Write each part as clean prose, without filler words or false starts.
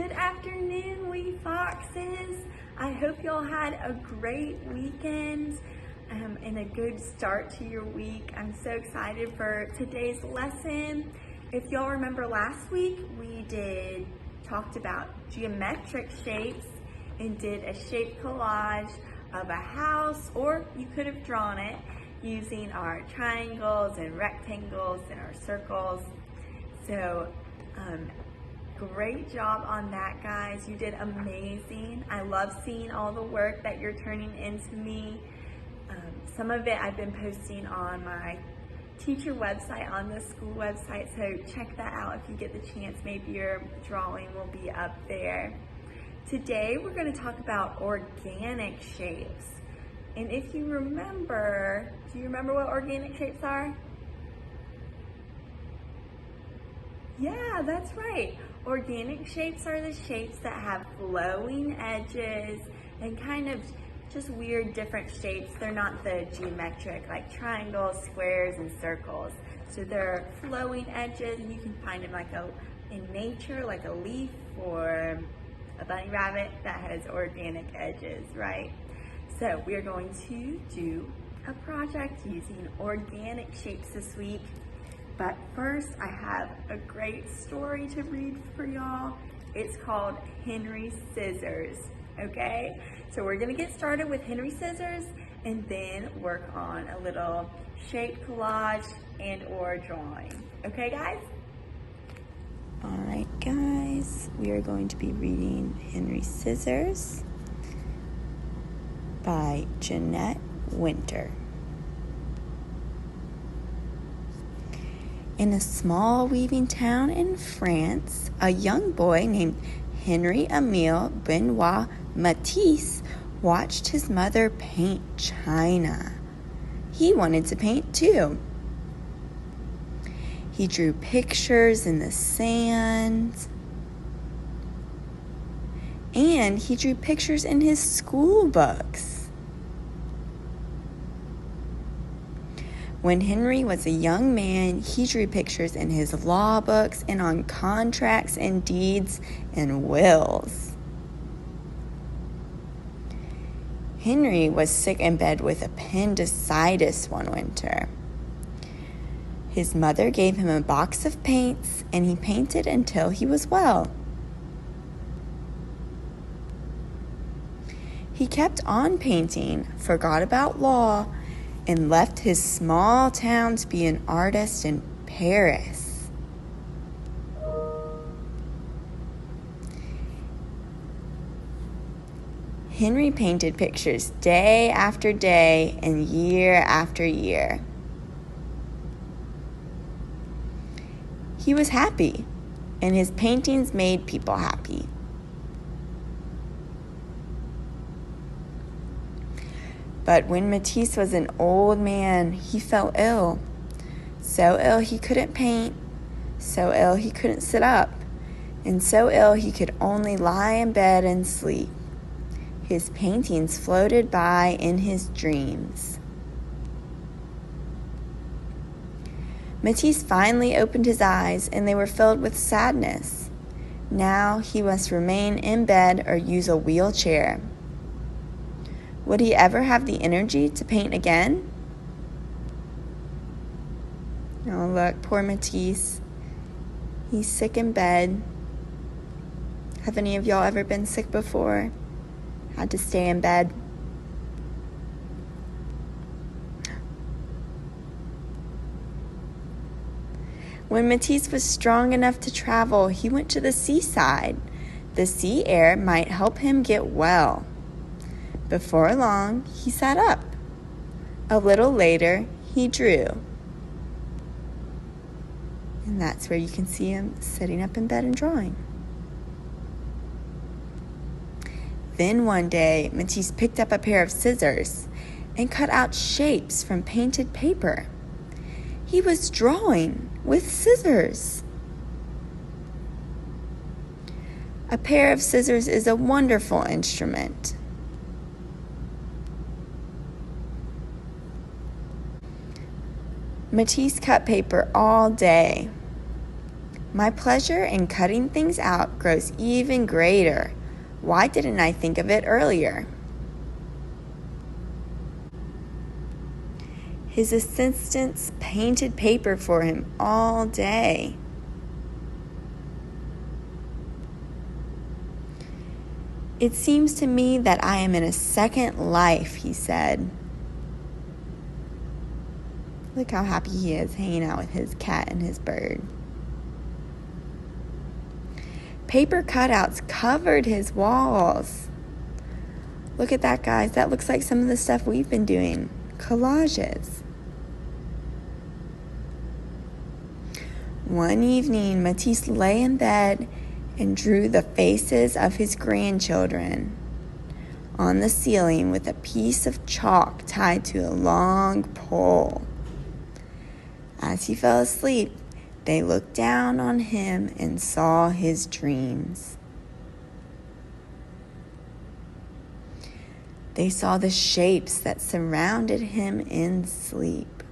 Good afternoon, wee foxes. I hope y'all had a great weekend and a good start to your week. I'm so excited for today's lesson. If y'all remember last week, we talked about geometric shapes and did a shape collage of a house, or you could have drawn it using our triangles and rectangles and our circles. So great job on that, guys. You did amazing. I love seeing all the work that you're turning into me. Some of it I've been posting on my teacher website, on the school website, so check that out if you get the chance. Maybe your drawing will be up there. Today we're going to talk about organic shapes. And if you remember, do you remember what organic shapes are? Yeah, that's right. Organic shapes are the shapes that have flowing edges and kind of just weird different shapes. They're not the geometric like triangles, squares, and circles. So they're flowing edges, and you can find them in nature, like a leaf or a bunny rabbit that has organic edges, right? So we're going to do a project using organic shapes this week. But first, I have a great story to read for y'all. It's called Henri Scissors, okay? So we're gonna get started with Henri Scissors and then work on a little shape collage and or drawing. Okay, guys? All right, guys, we are going to be reading Henri Scissors by Jeanette Winter. In a small weaving town in France, a young boy named Henri Emile Benoit Matisse watched his mother paint china. He wanted to paint too. He drew pictures in the sand, and he drew pictures in his school books. When Henri was a young man, he drew pictures in his law books and on contracts and deeds and wills. Henri was sick in bed with appendicitis one winter. His mother gave him a box of paints, and he painted until he was well. He kept on painting, forgot about law, and left his small town to be an artist in Paris. Henri painted pictures day after day and year after year. He was happy, and his paintings made people happy. But when Matisse was an old man, he fell ill. So ill he couldn't paint, so ill he couldn't sit up, and so ill he could only lie in bed and sleep. His paintings floated by in his dreams. Matisse finally opened his eyes, and they were filled with sadness. Now he must remain in bed or use a wheelchair. Would he ever have the energy to paint again? Oh, look, poor Matisse. He's sick in bed. Have any of y'all ever been sick before? Had to stay in bed? When Matisse was strong enough to travel, he went to the seaside. The sea air might help him get well. Before long, he sat up. A little later, he drew. And that's where you can see him sitting up in bed and drawing. Then one day, Matisse picked up a pair of scissors and cut out shapes from painted paper. He was drawing with scissors. A pair of scissors is a wonderful instrument. Matisse cut paper all day. My pleasure in cutting things out grows even greater. Why didn't I think of it earlier? His assistants painted paper for him all day. It seems to me that I am in a second life, he said. Look how happy he is hanging out with his cat and his bird. Paper cutouts covered his walls. Look at that, guys. That looks like some of the stuff we've been doing. Collages. One evening, Matisse lay in bed and drew the faces of his grandchildren on the ceiling with a piece of chalk tied to a long pole. As he fell asleep, they looked down on him and saw his dreams. They saw the shapes that surrounded him in sleep.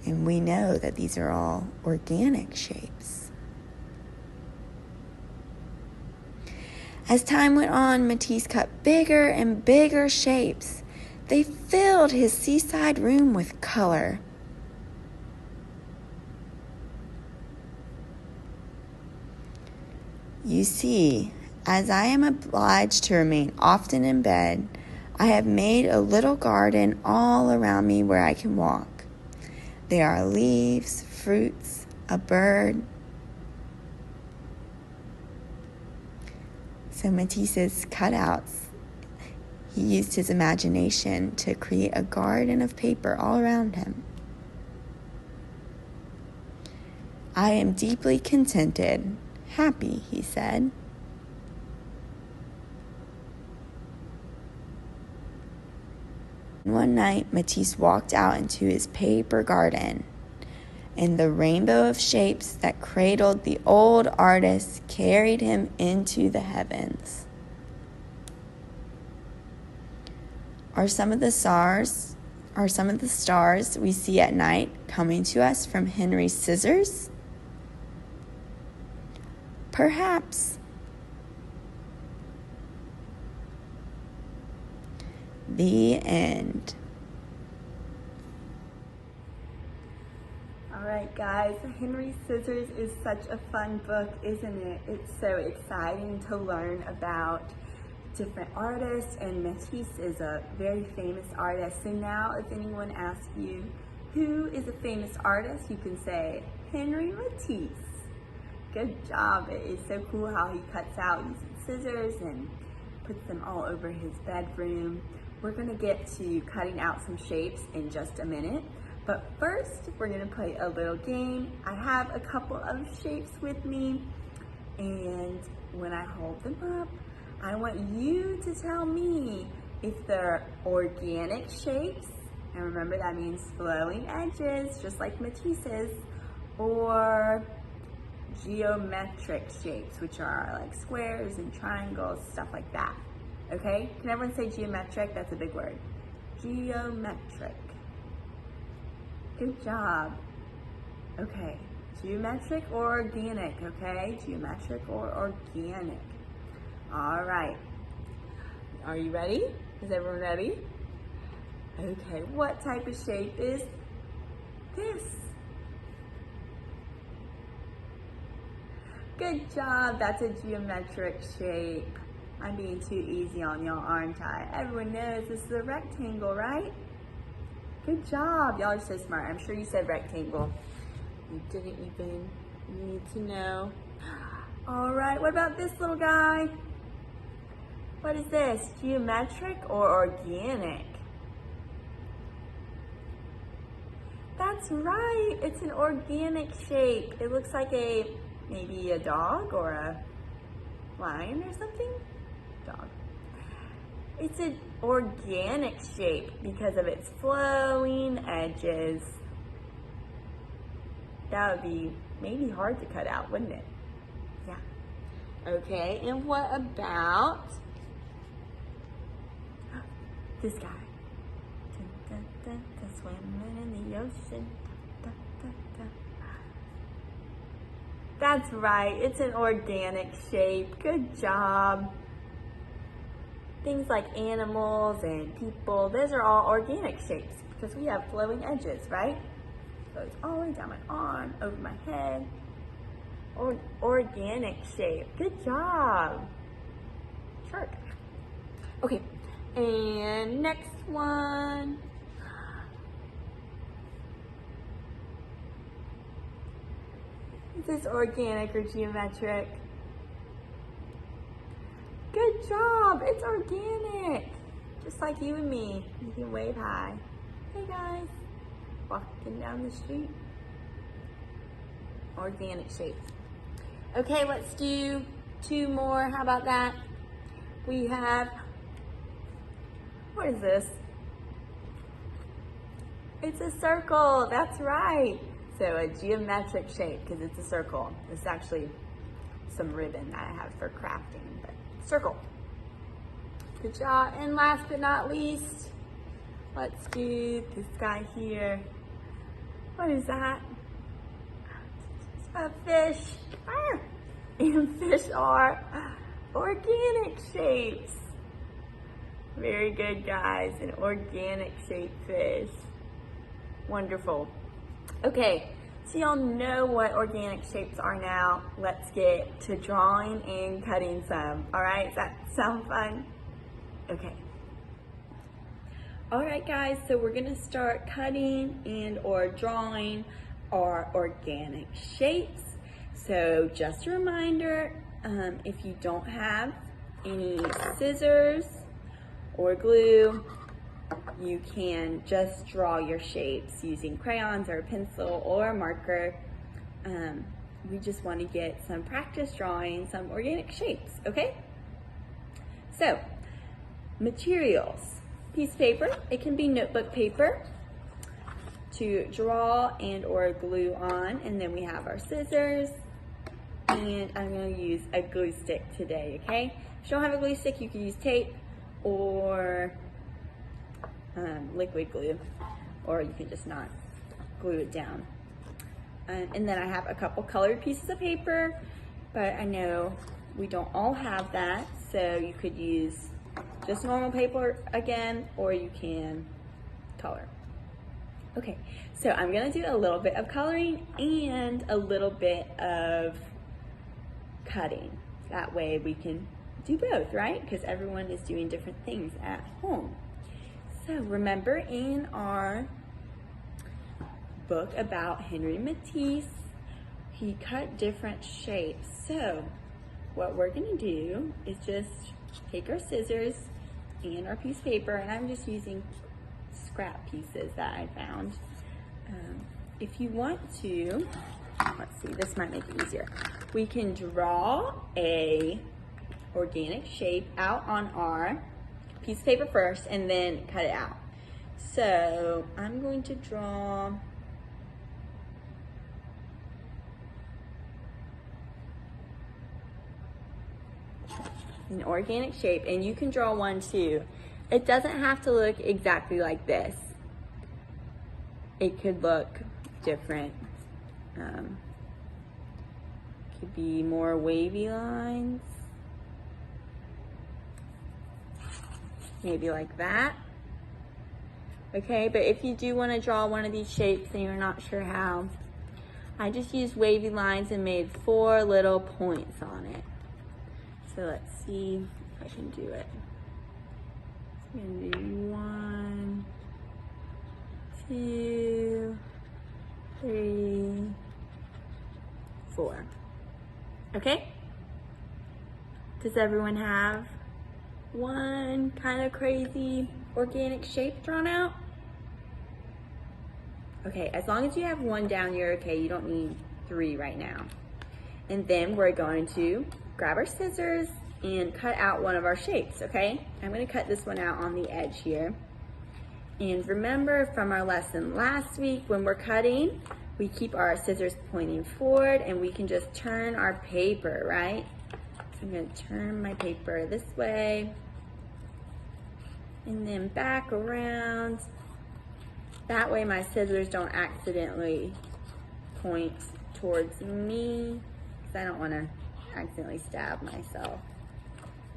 And we know that these are all organic shapes. As time went on, Matisse cut bigger and bigger shapes. They filled his seaside room with color. You see, as I am obliged to remain often in bed, I have made a little garden all around me where I can walk. There are leaves, fruits, a bird. So Matisse's cutouts, he used his imagination to create a garden of paper all around him. I am deeply contented, happy, he said. One night, Matisse walked out into his paper garden, and the rainbow of shapes that cradled the old artist carried him into the heavens. Are some of the stars we see at night coming to us from Henri's scissors? Perhaps. The end. All right, guys, Henri's Scissors is such a fun book, isn't it? It's so exciting to learn about different artists, and Matisse is a very famous artist. So now if anyone asks you, who is a famous artist, you can say, Henri Matisse. Good job. It is so cool how he cuts out using scissors and puts them all over his bedroom. We're going to get to cutting out some shapes in just a minute, but first we're going to play a little game. I have a couple of shapes with me, and when I hold them up, I want you to tell me if they're organic shapes, and remember that means flowing edges, just like Matisse's, or geometric shapes, which are like squares and triangles, stuff like that. Okay, can everyone say geometric? That's a big word. Geometric. Good job. Okay, geometric or organic, okay? Geometric or organic. All right. Are you ready? Is everyone ready? Okay, what type of shape is this? Good job, that's a geometric shape. I'm being too easy on y'all, aren't I? Everyone knows this is a rectangle, right? Good job. Y'all are so smart. I'm sure you said rectangle. You didn't even need to know. All right, what about this little guy? What is this? Geometric or organic? That's right. It's an organic shape. It looks like maybe a dog or a lion or something. Dog. It's an organic shape because of its flowing edges. That would be maybe hard to cut out, wouldn't it? Yeah. Okay, and what about this guy? Dun, Swimming in the ocean. That's right, it's an organic shape. Good job. Things like animals and people, those are all organic shapes because we have flowing edges, right? Goes all the way down my arm, over my head. Organic shape. Good job. Shark. Okay, and next one. Is this organic or geometric? Good job, it's organic. Just like you and me. You can wave hi. Hey guys, walking down the street. Organic shapes. Okay, let's do 2 more. How about that? We have, what is this? It's a circle, that's right. So a geometric shape, because it's a circle. It's actually some ribbon that I have for crafting, but circle. Good job. And last but not least, let's do this guy here. What is that? A fish. Ah. And fish are organic shapes. Very good, guys. An organic shaped fish. Wonderful. Okay, so y'all know what organic shapes are now. Let's get to drawing and cutting some. All right, does that sound fun? Okay. All right, guys, so we're gonna start cutting and or drawing our organic shapes. So just a reminder, if you don't have any scissors or glue, you can just draw your shapes using crayons or a pencil or a marker. We just want to get some practice drawing some organic shapes, okay? So, materials. Piece of paper, it can be notebook paper to draw and or glue on, and then we have our scissors, and I'm going to use a glue stick today, okay? If you don't have a glue stick, you can use tape or liquid glue, or you can just not glue it down. And then I have a couple colored pieces of paper, but I know we don't all have that, so you could use just normal paper again, or you can color. Okay, so I'm gonna do a little bit of coloring and a little bit of cutting. That way we can do both, right? Because everyone is doing different things at home. So remember in our book about Henri Matisse, he cut different shapes. So what we're gonna do is just take our scissors and our piece of paper, and I'm just using scrap pieces that I found. If you want to, let's see, this might make it easier. We can draw a organic shape out on our piece of paper first and then cut it out. So I'm going to draw an organic shape, and you can draw one too. It doesn't have to look exactly like this. It could look different. Could be more wavy lines. Maybe like that. Okay, but if you do want to draw one of these shapes and you're not sure how, I just used wavy lines and made 4 little points on it. So let's see if I can do it. I'm gonna do 1, 2, 3, 4. Okay? Does everyone have one kind of crazy organic shape drawn out? Okay, as long as you have 1 down, you're okay. You don't need 3 right now. And then we're going to grab our scissors and cut out one of our shapes, okay? I'm gonna cut this one out on the edge here. And remember from our lesson last week, when we're cutting, we keep our scissors pointing forward and we can just turn our paper, right? So I'm gonna turn my paper this way and then back around That way my scissors don't accidentally point towards me, because I don't want to accidentally stab myself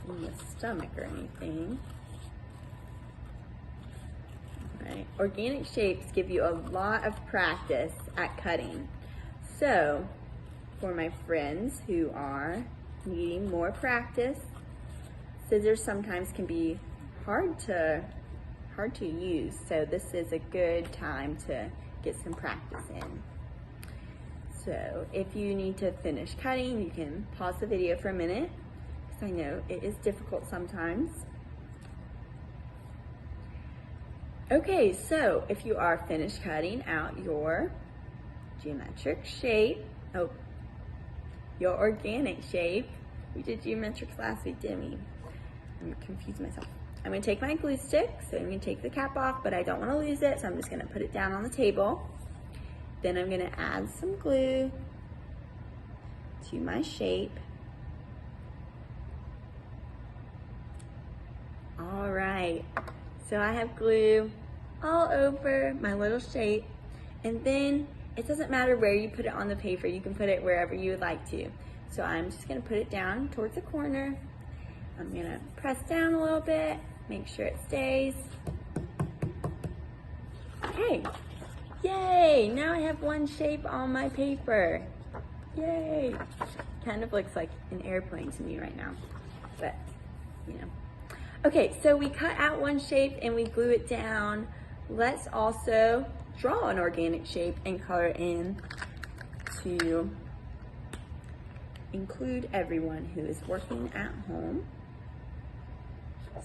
in the stomach or anything. Right. Organic shapes give you a lot of practice at cutting. So, for my friends who are needing more practice, scissors sometimes can be hard to use. So this is a good time to get some practice in. So if you need to finish cutting, you can pause the video for a minute, because I know it is difficult sometimes. Okay, so if you are finished cutting out your geometric shape, your organic shape, we did geometrics last week, didn't we? I'm confused myself. I'm gonna take my glue stick, so I'm gonna take the cap off, but I don't wanna lose it, so I'm just gonna put it down on the table. Then I'm gonna add some glue to my shape. All right, so I have glue all over my little shape, and then it doesn't matter where you put it on the paper, you can put it wherever you would like to. So I'm just gonna put it down towards the corner. I'm gonna press down a little bit, make sure it stays. Okay, yay, now I have one shape on my paper. Yay. Kind of looks like an airplane to me right now, but you know. Okay, so we cut out one shape and we glue it down. Let's also draw an organic shape and color in to include everyone who is working at home.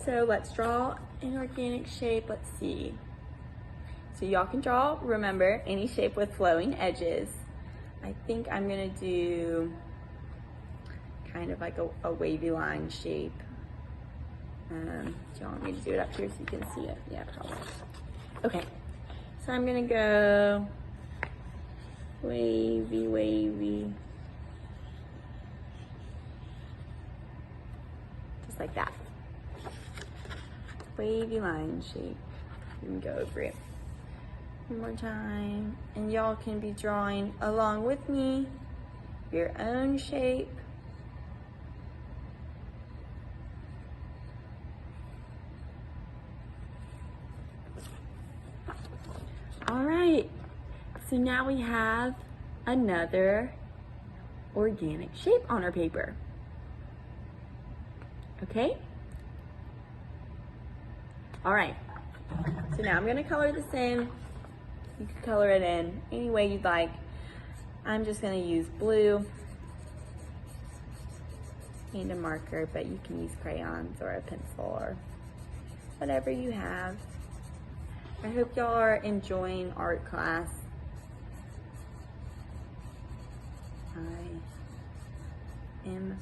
So let's draw an organic shape. Let's see. So y'all can draw, remember, any shape with flowing edges. I think I'm gonna do kind of like a wavy line shape. Do you want me to do it up here so you can see it? Yeah, probably. Okay, so I'm gonna go wavy, wavy. Just like that. Wavy line shape. You can go over it one more time. And y'all can be drawing along with me your own shape. All right, so now we have another organic shape on our paper. Okay? All right, so now I'm gonna color this in. You can color it in any way you'd like. I'm just gonna use blue and a marker, but you can use crayons or a pencil or whatever you have. I hope y'all are enjoying art class. I am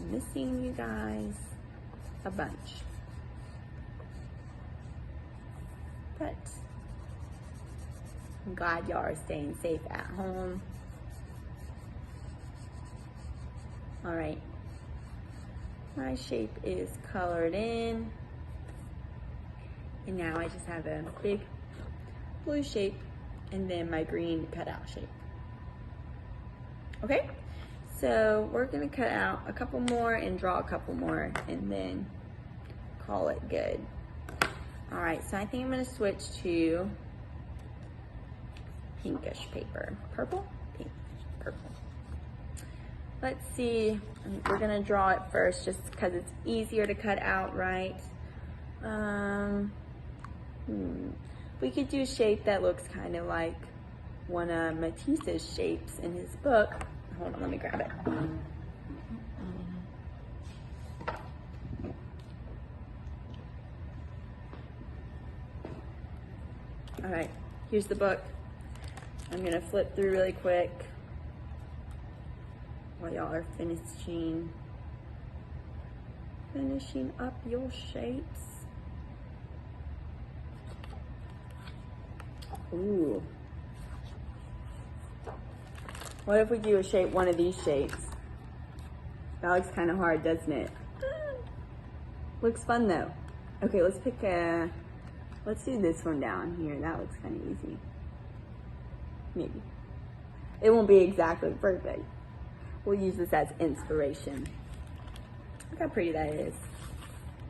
missing you guys a bunch. But I'm glad y'all are staying safe at home. All right, my shape is colored in. And now I just have a big blue shape and then my green cutout shape. Okay, so we're gonna cut out a couple more and draw a couple more and then call it good. All right, so I think I'm gonna switch to pinkish paper. Purple? Pink, purple. Let's see, we're gonna draw it first just because it's easier to cut out, right? We could do a shape that looks kind of like one of Matisse's shapes in his book. Hold on, let me grab it. All right, here's the book. I'm gonna flip through really quick while y'all are finishing up your shapes. Ooh. What if we do a shape, one of these shapes? That looks kind of hard, doesn't it? Looks fun though. Okay, let's pick a Let's do this one down here. That looks kind of easy. Maybe. It won't be exactly perfect. We'll use this as inspiration. Look how pretty that is.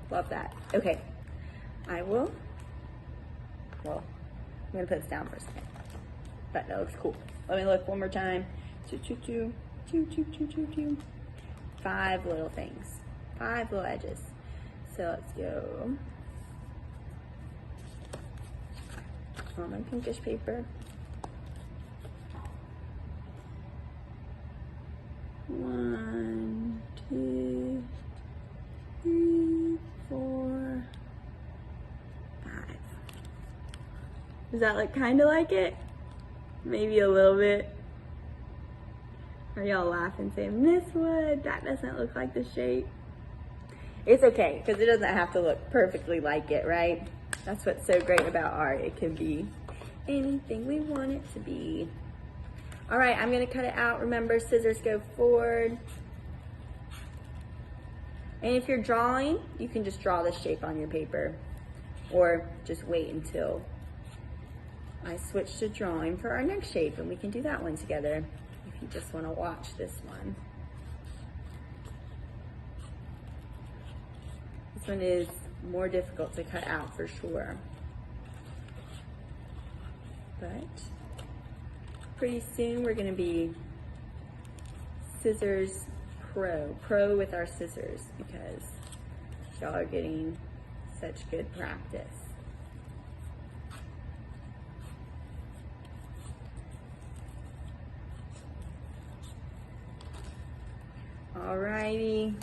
Love that. Okay. Well, I'm gonna put this down for a second. But that looks cool. Let me look one more time. 5 little things. 5 little edges. So let's go on my pinkish paper. 1, 2, 3, 4, 5. Does that look kind of like it? Maybe a little bit. Are y'all laughing saying, Miss Wood, that doesn't look like the shape? It's okay, because it doesn't have to look perfectly like it, right? That's what's so great about art. It can be anything we want it to be. All right, I'm gonna cut it out. Remember, scissors go forward. And if you're drawing, you can just draw the shape on your paper, or just wait until I switch to drawing for our next shape, and we can do that one together if you just want to watch this one. This one is more difficult to cut out for sure, but pretty soon we're going to be scissors pro with our scissors, because y'all are getting such good practice. Alrighty,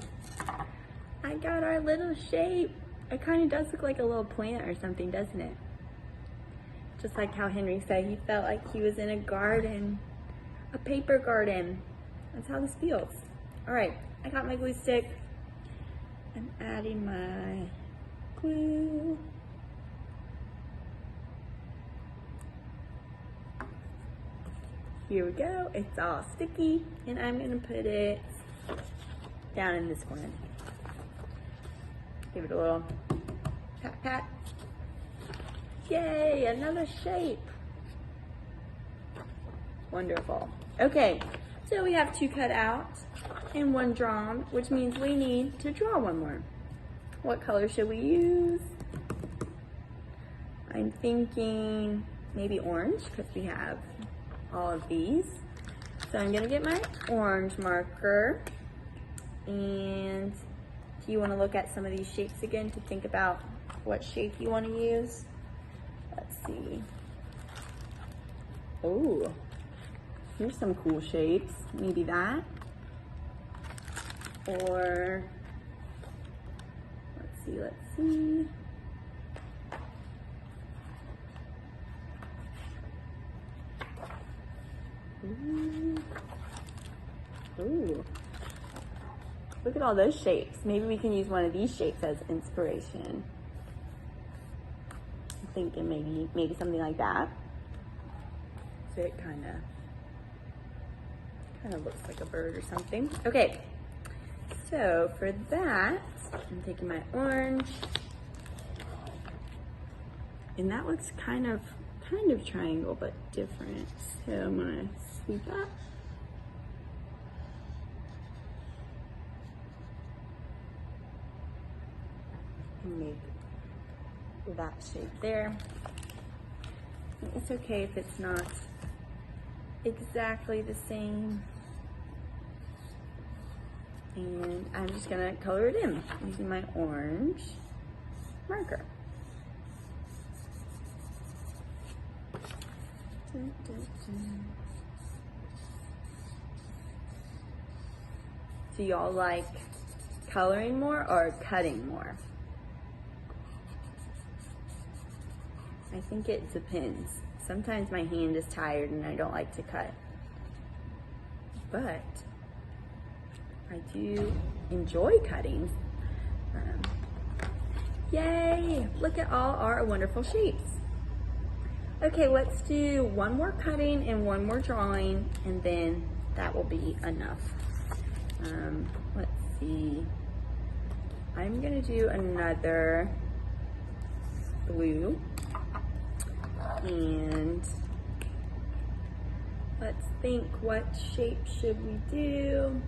I got our little shape. It kind of does look like a little plant or something, doesn't it? Just like how Henri said he felt like he was in a garden, a paper garden. That's how this feels. All right, I got my glue stick. I'm adding my glue. Here we go. It's all sticky, and I'm gonna put it down in this corner. Give it a little pat pat. Yay, another shape. Wonderful. Okay, so we have 2 cut out and 1 drawn, which means we need to draw 1 more. What color should we use? I'm thinking maybe orange, because we have all of these. So I'm gonna get my orange marker, and do you want to look at some of these shapes again to think about what shape you want to use? Let's see. Oh, here's some cool shapes. Maybe that. Or, let's see. Ooh. Look at all those shapes. Maybe we can use one of these shapes as inspiration. I'm thinking maybe something like that. So it kind of looks like a bird or something. Okay, so for that, I'm taking my orange, and that looks kind of triangle but different. So I'm gonna sweep up. Make that shape there. It's okay if it's not exactly the same. And I'm just gonna color it in using my orange marker. Dun, dun, dun. Do y'all like coloring more or cutting more? I think it depends. Sometimes my hand is tired and I don't like to cut, but I do enjoy cutting. Yay! Look at all our wonderful shapes. Okay, let's do 1 more cutting and 1 more drawing, and then that will be enough. Let's see. I'm gonna do another blue. And let's think, what shape should we do?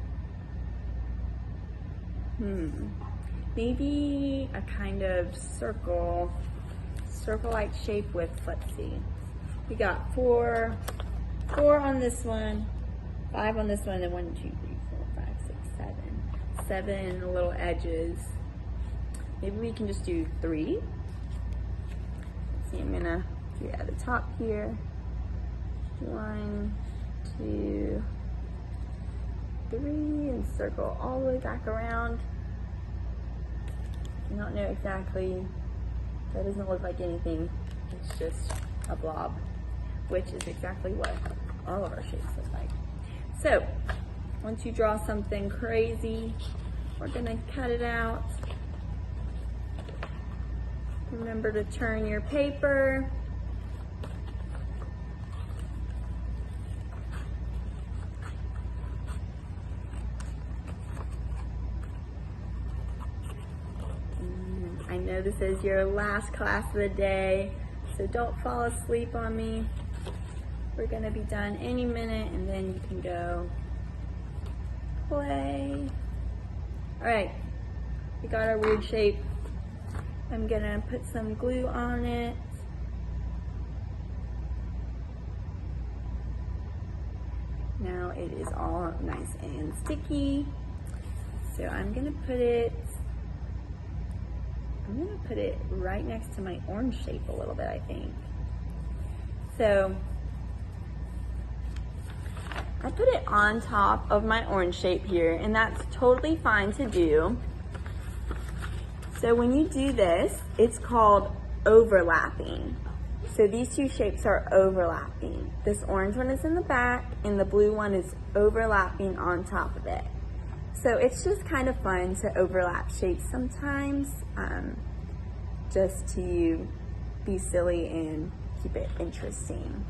Maybe a kind of circle-like shape with, let's see, we got four on this one, 5 on this one, and 1, 2, 3, 4, 5, 6, 7 little edges. Maybe we can just do 3. Let's see, I'm gonna do it at the top here. 1, 2, 3, and circle all the way back around. I don't know exactly, that doesn't look like anything. It's just a blob, which is exactly what all of our shapes look like. So, once you draw something crazy, we're gonna cut it out. Remember to turn your paper. I know this is your last class of the day, so don't fall asleep on me. We're gonna be done any minute, and then you can go play. All right, we got our weird shape. I'm gonna put some glue on it. Now it is all nice and sticky. So I'm gonna put it right next to my orange shape a little bit, I think. So I put it on top of my orange shape here, and that's totally fine to do. So when you do this, it's called overlapping. So these two shapes are overlapping. This orange one is in the back, and the blue one is overlapping on top of it. So it's just kind of fun to overlap shapes sometimes, just to be silly and keep it interesting.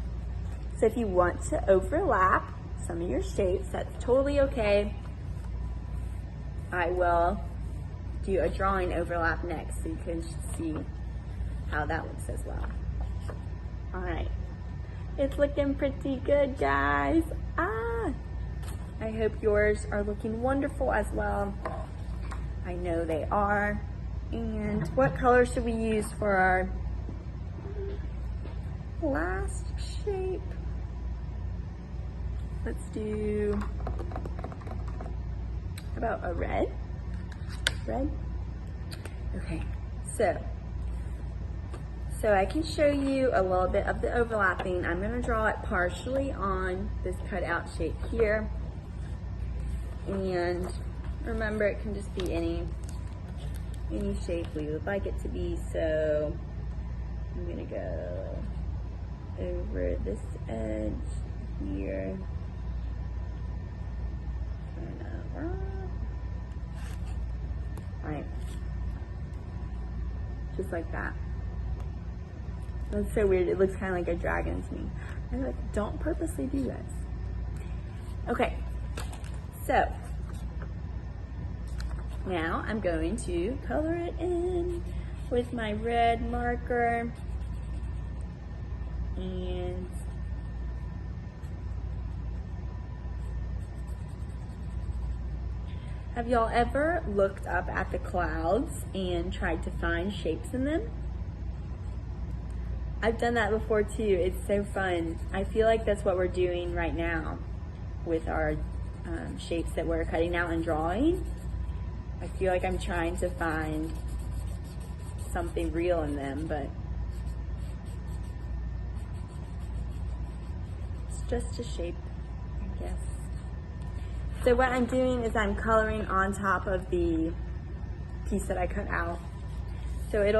So if you want to overlap some of your shapes, that's totally okay. I will do a drawing overlap next so you can see how that looks as well. All right, it's looking pretty good, guys. I hope yours are looking wonderful as well. I know they are. And what color should we use for our last shape? Let's do, how about a red? Red? Okay, so I can show you a little bit of the overlapping. I'm gonna draw it partially on this cutout shape here. And remember, it can just be any shape we would like it to be. So I'm gonna go over this edge here. All right, just like that. That's so weird. It looks kind of like a dragon to me. I'm like, don't purposely do this. Okay, so now I'm going to color it in with my red marker. And have y'all ever looked up at the clouds and tried to find shapes in them? I've done that before too. It's so fun. I feel like that's what we're doing right now with our shapes that we're cutting out and drawing. I feel like I'm trying to find something real in them, but it's just a shape, I guess. So what I'm doing is I'm coloring on top of the piece that I cut out. So it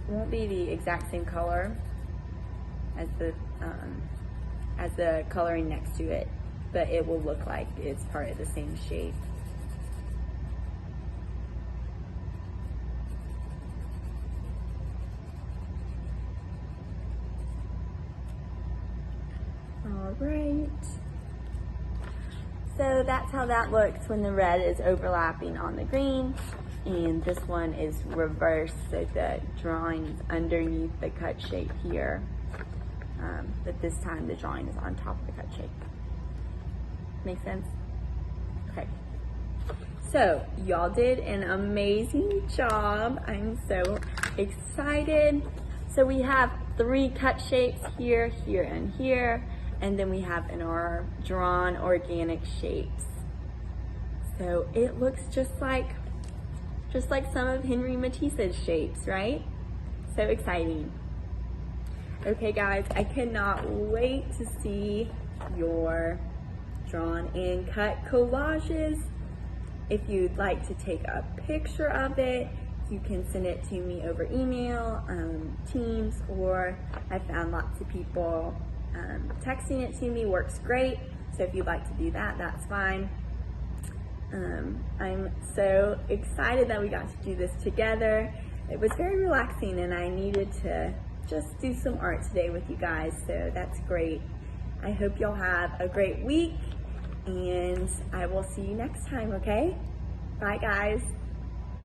won't be the exact same color as the coloring next to it, but it will look like it's part of the same shape. All right. So that's how that looks when the red is overlapping on the green, and this one is reversed, so the drawing is underneath the cut shape here. but this time the drawing is on top of the cut shape. Make sense? Okay. So y'all did an amazing job. I'm so excited. So we have 3 cut shapes here, here, and here, and then we have in our drawn organic shapes. So it looks just like some of Henri Matisse's shapes, right? So exciting. Okay guys, I cannot wait to see your drawn and cut collages. If you'd like to take a picture of it, you can send it to me over email, Teams, or I found lots of people texting it to me works great. So if you'd like to do that, that's fine. I'm so excited that we got to do this together. It was very relaxing and I needed to just do some art today with you guys, so that's great. I hope y'all have a great week and I will see you next time, okay? Bye guys.